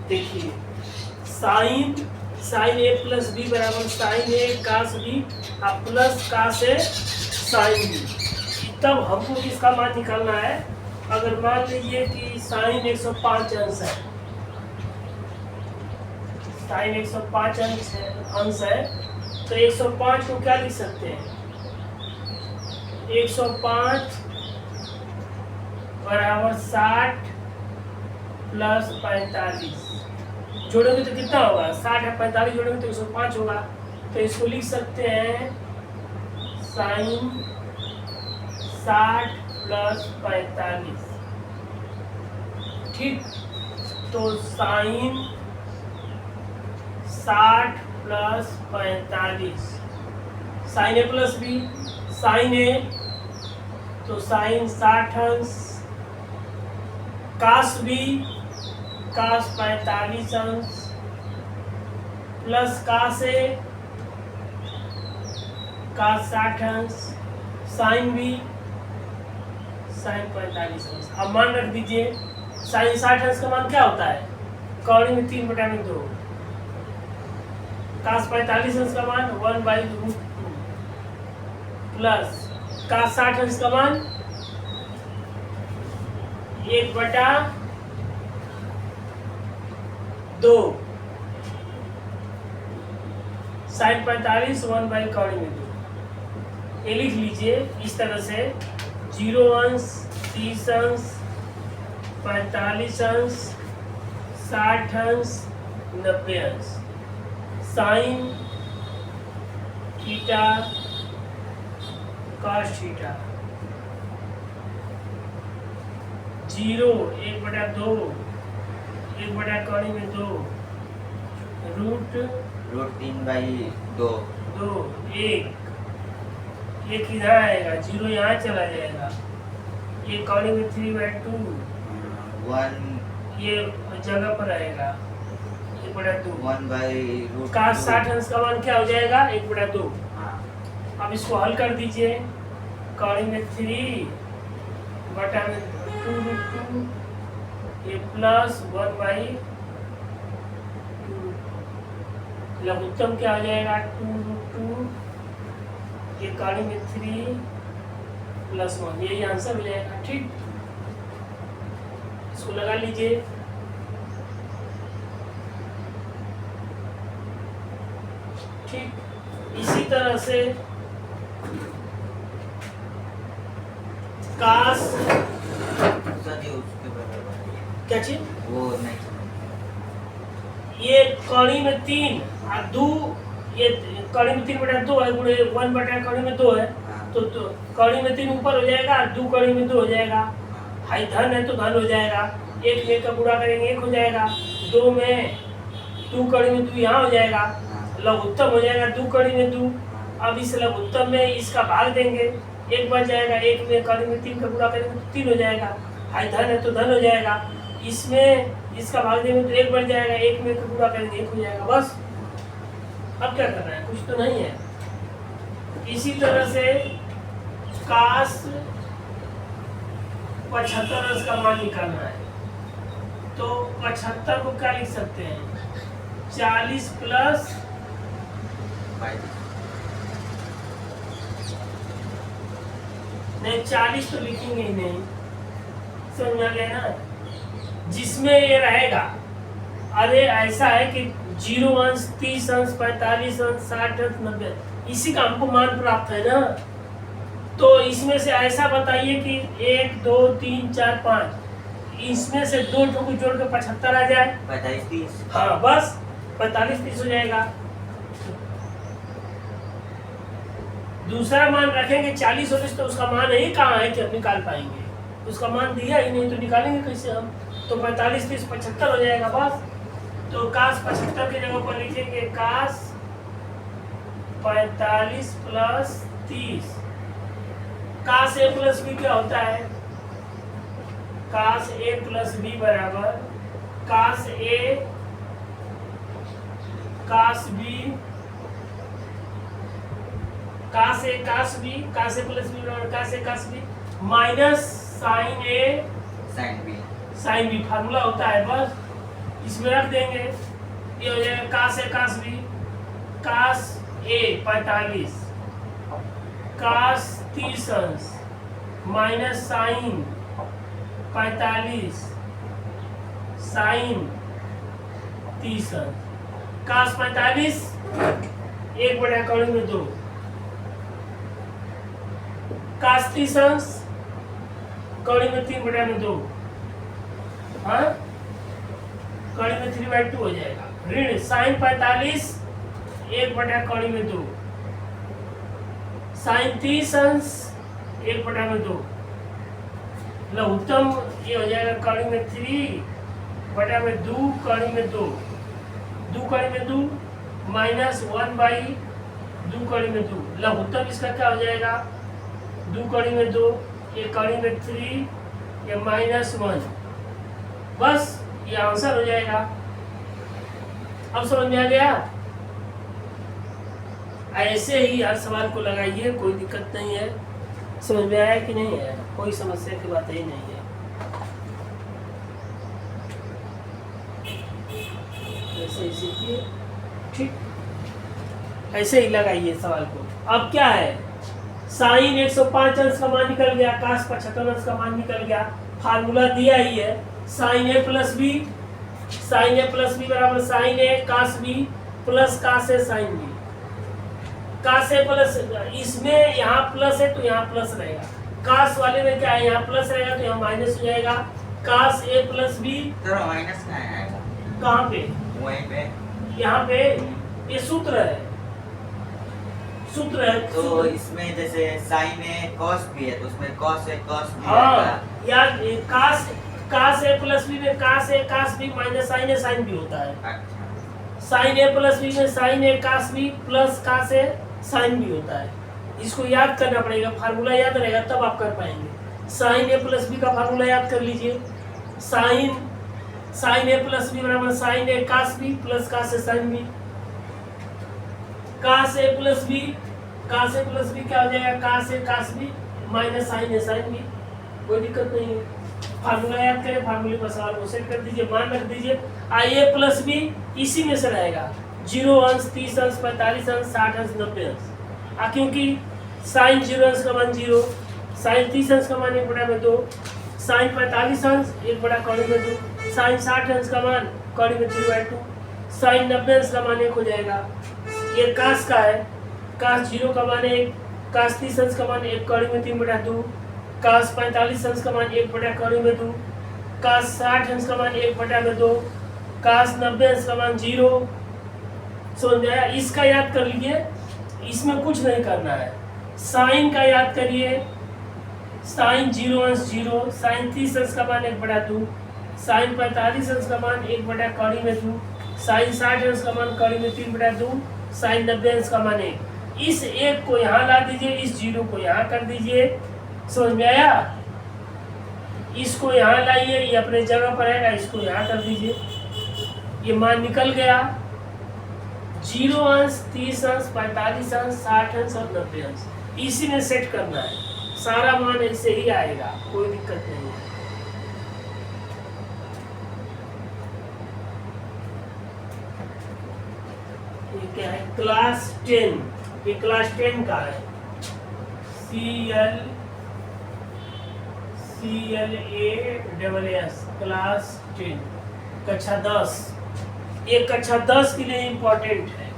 देखिए साइन ए plus B बराबर sign ए cos B और प्लस कास ए साइन बी। तब हमको इसका मान निकालना है। अगर मान लीजिए कि साइन 105 अंश है, साइन 105 अंश है, तो 105 को क्या लिख सकते हैं? 105 बराबर 60 प्लस 45 जोड़ोगे तो कितना होगा? 60 है 45 जोड़ोगे तो 105 होगा। तो इसको लिख सकते हैं साइन 60 प्लस 45। ठीक, तो साइन 60 प्लस 45, साइन ए प्लस बी, साइन ए तो साइन 60 अंश, कास बी कास 45 अंश प्लस कास ए कास 60 अंश, साइन बी साइन 45 अंश। अब मान रख दीजिए साइन 60 अंश का मान क्या होता है? कौड़ी में 3/2। कास 45 अंश का मान 1/√2 प्लस कास 60 अंश का मान 1/2। साइन 45 1/2। ये लिख लीजिए इस तरह से 0 अंश 30 अंश 45 अंश 60 अंश 90 अंश sine theta cos theta 0 1/2 1/2 root 3/2 एक इधर आएगा, 0 यहाँ चला जाएगा, ये कॉर्डिंग में 3/2 ये जगह पर आएगा 1/2 1/√2 का 60 अंश का मान क्या हो जाएगा? 1/2। अब इसको हल कर दीजिए, कॉर्डिंग में 3/2 ये प्लस 1/2 लघुत्तम क्या हो जाएगा? 2√2 ये कॉर्डिंग में 3 + 1 यही आंसर हो जाएगा। ठीक, इसको लगा लीजिए। ठीक, इसी तरह से कास क्या चीज वो नहीं, ये कड़ी में 3 और 2 ये कड़ी में 3/2 है गुणे 1 कड़ी में 2 है तो कड़ी में 3 ऊपर हो जाएगा, 2 कड़ी में 2 हो जाएगा। हाई धन है तो धन हो जाएगा, 1 में का गुणा करेंगे 1 हो जाएगा, 2 में 2 कड़ी में 2 यहाँ हो जाएगा, लघुत्तम हो जाएगा 2 कड़ी में 2। अब इस लघुत्तम में इसका भाग देंगे, 1 बच जाएगा, 1 में कड़ी में 3 का गुणा करेंगे तो 3 हो जाएगा। हाई धन है तो धन हो जाएगा, इसमें इसका भाग देंगे तो 1 बढ़ जाएगा, 1 में का गुणा करेंगे 1 हो जाएगा। बस अब क्या करना है, कुछ तो नहीं है। इसी तरह से कास 75 का मान निकालना है, तो 75 को क्या लिख सकते हैं? 40 प्लस नहीं 40 तो लिखेंगे ही नहीं, समझ आ गया ना? जिसमें ये रहेगा, अरे ऐसा है कि 0 अंश 30 अंश 45 अंश 60 अंश 90 इसी का हमको मान प्राप्त है ना। तो इसमें से ऐसा बताइए कि 1 2 3 4 5 इसमें से 2 ठो को जोड़ के 75 आ जाए। 45 30 हाँ बस 45 30 हो जाएगा। दूसरा मान रखेंगे 40 40 तो उसका मान ही कहाँ है कि हम निकाल पाएंगे, उसका मान दिया ही नहीं तो निकालेंगे कैसे हम? तो 45 30 75 हो जाएगा बस। तो कास 75 की जगह पर लिखेंगे कास 45 प्लस 30। कास ए प्लस बी क्या होता है? कास ए प्लस बी बराबर कास ए कास बी कास ए प्लस बी बराबर कास बी माइनस साइन ए साइन बी फार्मूला होता है। बस इसमें रख देंगे, ये हो जाएगा कास ए कास बी, कास ए 45 कास 30 अंश माइनस साइन 45 साइन 30 अंश, कास 45 1 बटा कड़ी में 2, कास 30 अंश कड़ी में 3 बटा में 2, हाँ कड़ी में 3/2 हो जाएगा, ऋण साइन 45 1 बटा कड़ी में 2, साइन 30 अंश 1 बटा में 2, लघुत्तम ये हो जाएगा कड़ी में 3 बटा में 2 कड़ी में 2, 2 कड़ी में 2 माइनस 1/2 कड़ी में 2, लघुत्तम इसका क्या हो जाएगा 2 कड़ी में 2, ये कड़ी में 3, ये -1, बस ये आंसर हो जाएगा। अब समझ में आ गया? ऐसे ही हर सवाल को लगाइए, कोई दिक्कत नहीं है। समझ में आया कि नहीं है? कोई समस्या की बात ही नहीं है। ऐसे ही सीखिए, ठीक, ऐसे ही लगाइए सवाल को। अब क्या है, साइन 105 अंश का मान निकल गया, कास 75 अंश का मान निकल गया, फार्मूला दिया ही है, साइन ए प्लस बी, साइन ए प्लस बी बराबर साइन ए कास बी प्लस कास ए साइन बी, कास ए प्लस, इसमें यहाँ प्लस है तो यहाँ प्लस रहेगा, कास वाले में क्या है, यहाँ प्लस रहेगा तो यहाँ माइनस हो जाएगा, कास ए प्लस बी, तो माइनस कहाँ आएगा? कहाँ पे? वहीं पे, यहाँ पे, ये सूत्र है, सूत्र है। तो इसमें जैसे साइन ए कॉस भी है तो उसमें कॉस ए कॉस बी हाँ, यार कास ए प्लस बी में कास ए कास बी माइनस साइन ए साइन बी होता है। अच्छा, साइन ए प्लस बी में साइन ए कास बी प्लस कास ए साइन बी होता है। इसको याद करना पड़ेगा, फार्मूला याद रहेगा तब आप कर पाएंगे। साइन ए प्लस बी का फार्मूला याद कर लीजिए, साइन ए प्लस बी बराबर साइन ए कास बी प्लस कास ए साइन बी, कास ए प्लस बी क्या हो जाएगा, कास बी माइनस साइन ए साइन बी, कोई दिक्कत नहीं है। फार्मूला याद करें, फार्मूले पर सवाल को सेट कर दीजिए, मान रख दीजिए, आई ए प्लस बी इसी में से रहेगा, 0 अंश 30 अंश 45 अंश 60 अंश 90 अंश, क्योंकि साइन 0 अंश का मान 0, साइन 30 अंश का मान 1 बटा में 2, साइन 45 अंश 1 बटा कड़ी में 2, साइन 60 अंश का मान कड़ी में 3/2, साइन 90 अंश का मान 1 हो जाएगा। ये कास का है, कास 0 का मान 1, कास 30 अंश का मान 1 कड़ी में 3/2, कास 45 अंश का मान 1 बटा कड़ी में 2, कास 60 अंश का मान 1 बटा में 2, कास 90 अंश का मान 0। समझ में आया? इसका याद कर लीजिए, इसमें कुछ नहीं करना है। साइन का याद करिए, साइन 0 अंश 0, साइन 30 अंश का मान 1 बटा 2, साइन 45 अंश का मान 1 बटा कड़ी में 2, साइन 60 अंश का मान कड़ी में 3/2, साइन 90 अंश का मान 1। इस 1 को यहाँ ला दीजिए, इस 0 को यहाँ कर दीजिए। समझ में आया? इसको यहाँ लाइए, ये अपने जगह पर रहेगा, इसको यहाँ कर दीजिए, ये मान निकल गया। 0 अंश 30 अंश 45 अंश 60 अंश और 90 अंश, इसी में सेट करना है, सारा मान ऐसे ही आएगा, कोई दिक्कत नहीं है। ये क्या है, क्लास 10, ये क्लास 10 का है, CLASS क्लास 10 कक्षा 10, ये कक्षा 10 के लिए इम्पोर्टेंट है।